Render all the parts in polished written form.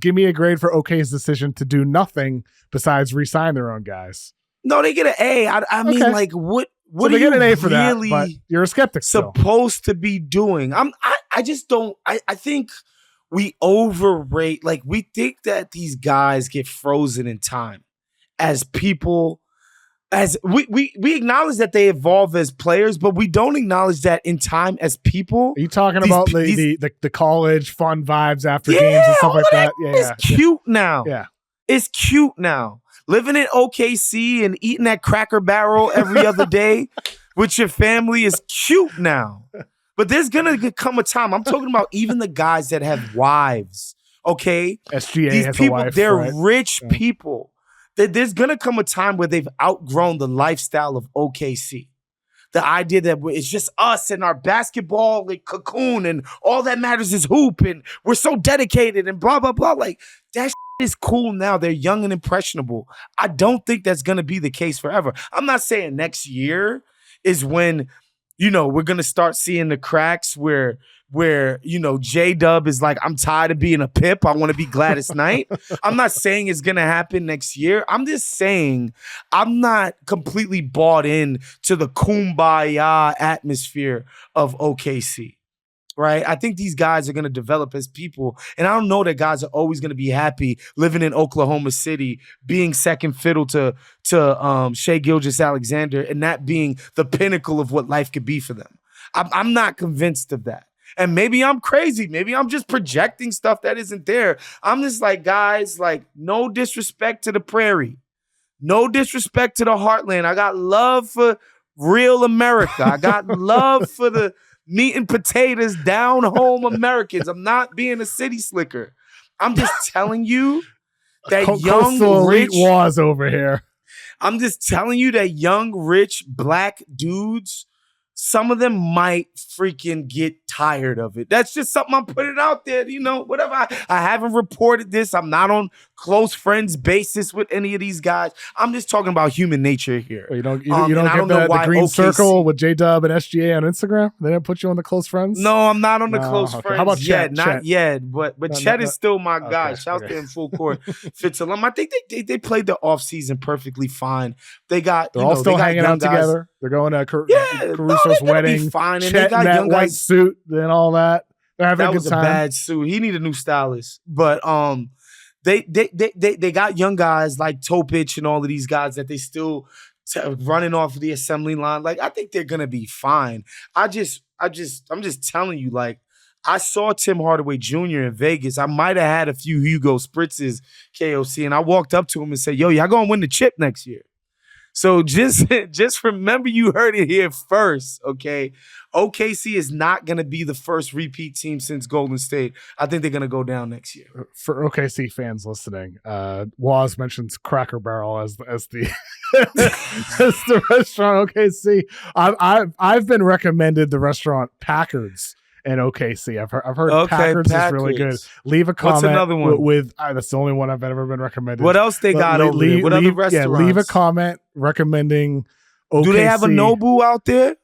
give me a grade for OK's decision to do nothing besides re-sign their own guys. No, they get an A. I mean, like, what so are they you get an A for really that, but you're a skeptic supposed to be doing? I just don't. I think we overrate. Like, we think that these guys get frozen in time as people. As we acknowledge that they evolve as players, but we don't acknowledge that in time as people. Are you talking about the college fun vibes after games and stuff like that? It's cute now. Yeah. It's cute now. Living in OKC and eating that Cracker Barrel every other day with your family is cute now. But there's going to come a time. I'm talking about even the guys that have wives, okay? SGA These has people, a wife, they're right? rich people. There's going to come a time where they've outgrown the lifestyle of OKC. The idea that it's just us and our basketball like cocoon and all that matters is hoop and we're so dedicated and blah, blah, blah. Like, that is cool now. They're young and impressionable. I don't think that's going to be the case forever. I'm not saying next year is when, we're going to start seeing the cracks where J-Dub is like, I'm tired of being a pip. I want to be Gladys Knight. I'm not saying it's going to happen next year. I'm just saying I'm not completely bought in to the kumbaya atmosphere of OKC, right? I think these guys are going to develop as people. And I don't know that guys are always going to be happy living in Oklahoma City, being second fiddle to Shai Gilgeous-Alexander, and that being the pinnacle of what life could be for them. I'm not convinced of that. And maybe I'm crazy. Maybe I'm just projecting stuff that isn't there. I'm just like, guys, like, no disrespect to the prairie. No disrespect to the heartland. I got love for real America. I got love for the meat and potatoes down home Americans. I'm not being a city slicker. I'm just telling you that young, rich was over here. I'm just telling you that young, rich, black dudes, some of them might freaking get tired of it. That's just something I'm putting out there. Whatever. I haven't reported this. I'm not on close friends basis with any of these guys. I'm just talking about human nature here. You don't get the green circle with J-Dub and SGA on Instagram? They didn't put you on the close friends? No, I'm not on the close friends. How about yet. Chet? Not yet. But Chet is still my guy. Shout out to him full court. Fitz-Alum. I think they played the offseason perfectly fine. They're all still hanging out together. They're going to Caruso's wedding. Fine. And Chet they got in that young white guys. suit and all that. They're having a good time. That was a bad suit. He needed a new stylist. But they got young guys like Topic and all of these guys that they still running off of the assembly line. Like, I think they're gonna be fine. I'm just telling you, like, I saw Tim Hardaway Jr. in Vegas. I might have had a few Hugo Spritzes, KOC, and I walked up to him and said, yo, y'all gonna win the chip next year. So just remember you heard it here first, okay? OKC is not going to be the first repeat team since Golden State. I think they're going to go down next year. For OKC fans listening, Waz mentions Cracker Barrel as the as the restaurant OKC. I've been recommended the restaurant Packard's in OKC. I've heard Packard's is really good. Leave a comment. What's another one? With that's the only one I've ever been recommended. What else they got over there? What other restaurants? Yeah, leave a comment recommending OKC. Do they have a Nobu out there?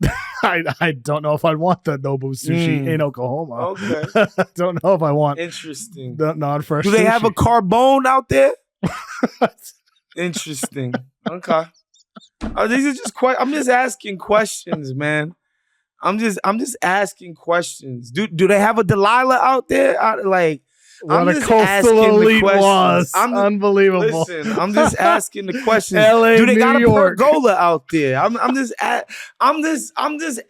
I don't know if I'd want the Nobu sushi in Oklahoma. Okay. I don't know if I want interesting the non-fresh. Do they sushi. have a Carbone out there? Interesting. Okay. These are just I'm just asking questions, man. I'm just asking questions. Do they have a Delilah out there? What a coastal elite was. Unbelievable. Listen, I'm just asking the questions. LA, do they New got a York. pergola out there? I'm just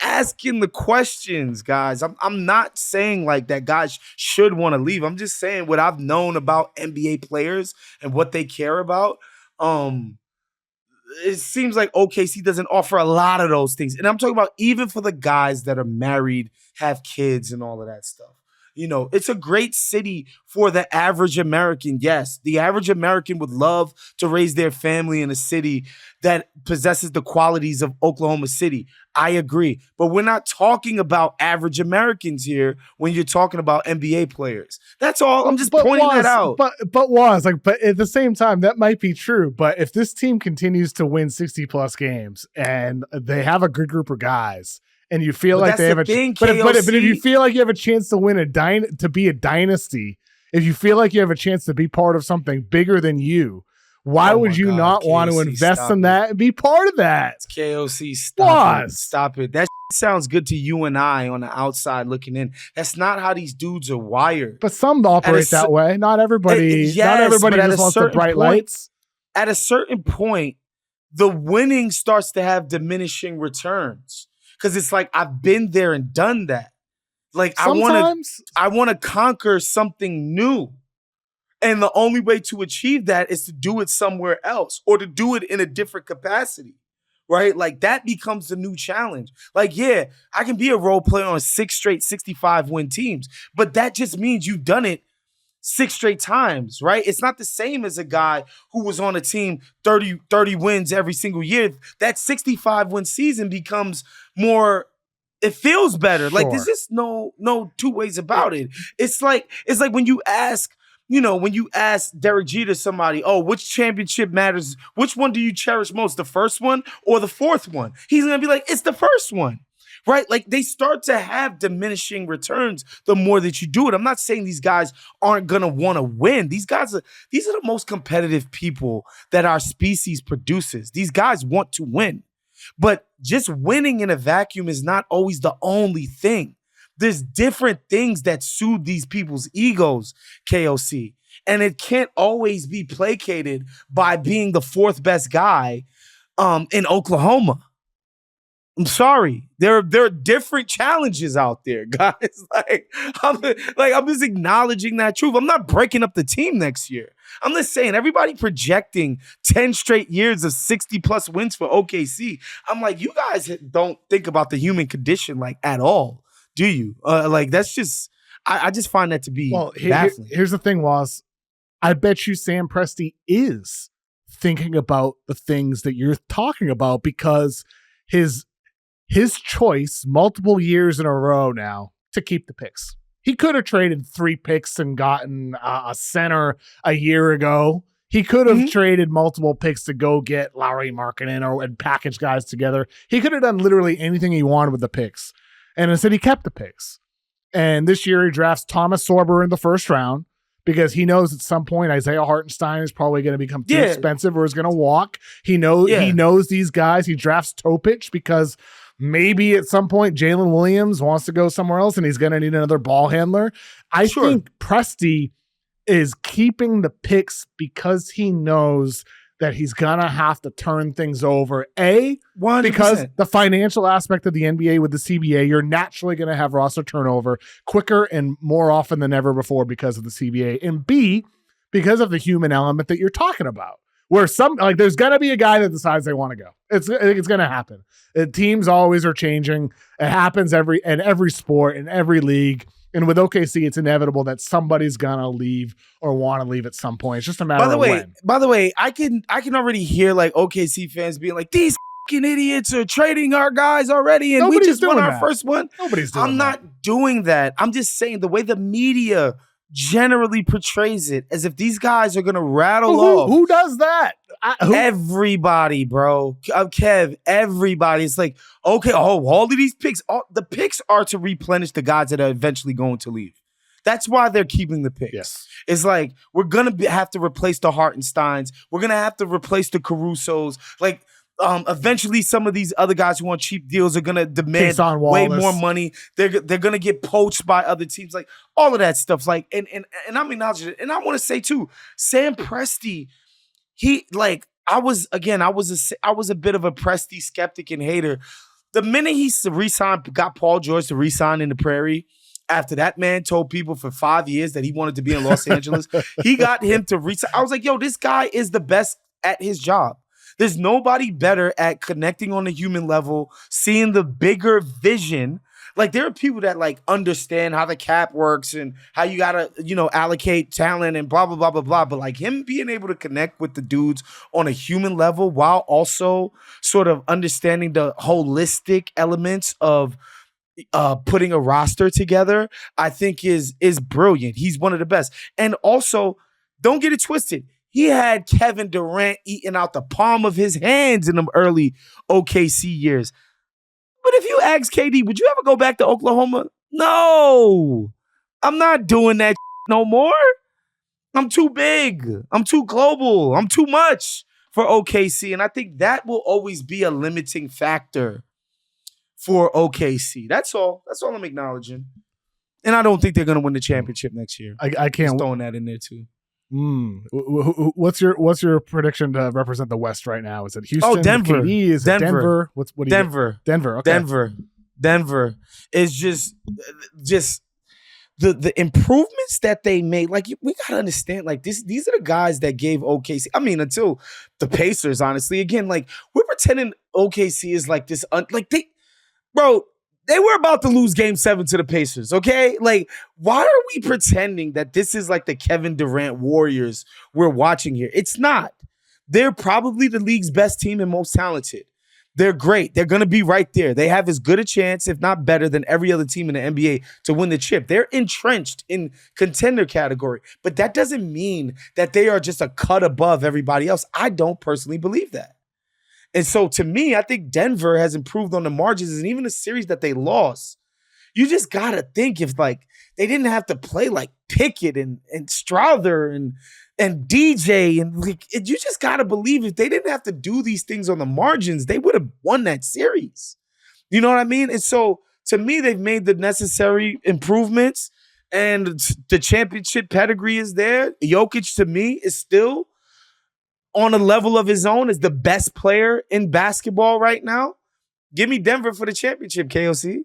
asking the questions, guys. I'm not saying like that guys should want to leave. I'm just saying what I've known about NBA players and what they care about. It seems like OKC doesn't offer a lot of those things. And I'm talking about even for the guys that are married, have kids and all of that stuff. It's a great city for the average American. Yes, the average American would love to raise their family in a city that possesses the qualities of Oklahoma City. I agree. But we're not talking about average Americans here when you're talking about NBA players. That's all. I'm just pointing that out. But at the same time, that might be true. But if this team continues to win 60-plus games and they have a good group of guys, and you feel like they have a chance, but if you feel like you have a chance to win to be a dynasty if you feel like you have a chance to be part of something bigger than you, why would you not want to invest in that and be part of that? It's KOC, stop it. That sounds good to you and I on the outside looking in. That's not how these dudes are wired. But some operate that way. Not everybody. Not everybody just wants the bright lights. At a certain point, the winning starts to have diminishing returns because it's like I've been there and done that. Like sometimes I want to conquer something new. And the only way to achieve that is to do it somewhere else or to do it in a different capacity, right? Like that becomes the new challenge. Like, yeah, I can be a role player on 6 straight 65-win teams, but that just means you've done it 6 straight times, right? It's not the same as a guy who was on a team 30 wins every single year. That 65-win season becomes more, it feels better. Sure. Like there's just no two ways about it. It's like when you ask, when you ask Derek Jeter somebody, oh, which championship matters? Which one do you cherish most, the first one or the fourth one? He's going to be like, it's the first one, right? Like they start to have diminishing returns the more that you do it. I'm not saying these guys aren't going to want to win. These are the most competitive people that our species produces. These guys want to win, but just winning in a vacuum is not always the only thing. There's different things that soothe these people's egos, KOC. And it can't always be placated by being the 4th best guy in Oklahoma. I'm sorry. There are different challenges out there, guys. I'm just acknowledging that truth. I'm not breaking up the team next year. I'm just saying everybody projecting 10 straight years of 60-plus wins for OKC. I'm like, you guys don't think about the human condition like at all. Do you? That's just, I just find that to be baffling. Here's the thing, Waz. I bet you Sam Presti is thinking about the things that you're talking about because his choice multiple years in a row now to keep the picks. He could have traded 3 picks and gotten a center a year ago. He could have traded multiple picks to go get Lauri Markkanen and package guys together. He could have done literally anything he wanted with the picks. And instead, he kept the picks. And this year, he drafts Thomas Sorber in the first round because he knows at some point Isaiah Hartenstein is probably going to become too expensive or is going to walk. He knows these guys. He drafts Topic because maybe at some point Jalen Williams wants to go somewhere else and he's going to need another ball handler. I think Presti is keeping the picks because he knows that he's going to have to turn things over. 100%. Because the financial aspect of the NBA with the CBA, you're naturally going to have roster turnover quicker and more often than ever before because of the CBA. And B, because of the human element that you're talking about, where there's going to be a guy that decides they want to go. I think it's going to happen. Teams always are changing. It happens in every sport, in every league. And with OKC, it's inevitable that somebody's gonna leave or want to leave at some point. It's just a matter of when. By the way, I can already hear like OKC fans being like, these fucking idiots are trading our guys already, and we just won our first one. Nobody's doing that. I'm not doing that. I'm just saying the way the media generally portrays it as if these guys are gonna rattle off. Who does that? Everybody, bro. Kev, everybody. It's like, okay, all of these picks, the picks are to replenish the guys that are eventually going to leave. That's why they're keeping the picks. Yes. It's like, we're going to have to replace the Hartensteins. We're going to have to replace the Carusos. Like, eventually some of these other guys who want cheap deals are going to demand way more money. They're going to get poached by other teams. Like, all of that stuff. Like, and I'm acknowledging it. And I want to say, too, Sam Presti, I was a bit of a Presti skeptic and hater. The minute he got Paul George to re-sign in the Prairie, after that man told people for 5 years that he wanted to be in Los Angeles, he got him to re-sign. I was like, yo, this guy is the best at his job. There's nobody better at connecting on the human level, seeing the bigger vision. Like, there are people that like understand how the cap works and how you gotta, allocate talent and blah, blah, blah, blah, blah. But like him being able to connect with the dudes on a human level while also sort of understanding the holistic elements of putting a roster together, I think is brilliant. He's one of the best. And also, don't get it twisted. He had Kevin Durant eating out the palm of his hands in them early OKC years. But if you ask KD, would you ever go back to Oklahoma? No, I'm not doing that no more. I'm too big. I'm too global. I'm too much for OKC. And I think that will always be a limiting factor for OKC. That's all. That's all I'm acknowledging. And I don't think they're going to win the championship next year. I can't. Just throwing that in there too. What's your prediction to represent the West right now? Is it Houston? Oh, Denver. KD? Is it Denver? What do you Denver. get? Denver. Okay. Denver is just the improvements that they made. Like, we gotta understand, like, these are the guys that gave OKC. I mean, until the Pacers, honestly. Again, like, we're pretending OKC is like this. They were about to lose Game 7 to the Pacers, okay? Like, why are we pretending that this is like the Kevin Durant Warriors we're watching here? It's not. They're probably the league's best team and most talented. They're great. They're going to be right there. They have as good a chance, if not better, than every other team in the NBA to win the chip. They're entrenched in contender category, but that doesn't mean that they are just a cut above everybody else. I don't personally believe that. And so, to me, I think Denver has improved on the margins, and even the series that they lost, you just got to think if, like, they didn't have to play like Pickett and Strother and DJ, and like, you just got to believe if they didn't have to do these things on the margins, they would have won that series. You know what I mean? And so, to me, they've made the necessary improvements, and the championship pedigree is there. Jokic, to me, is still on a level of his own, as the best player in basketball right now. Give me Denver for the championship, KOC.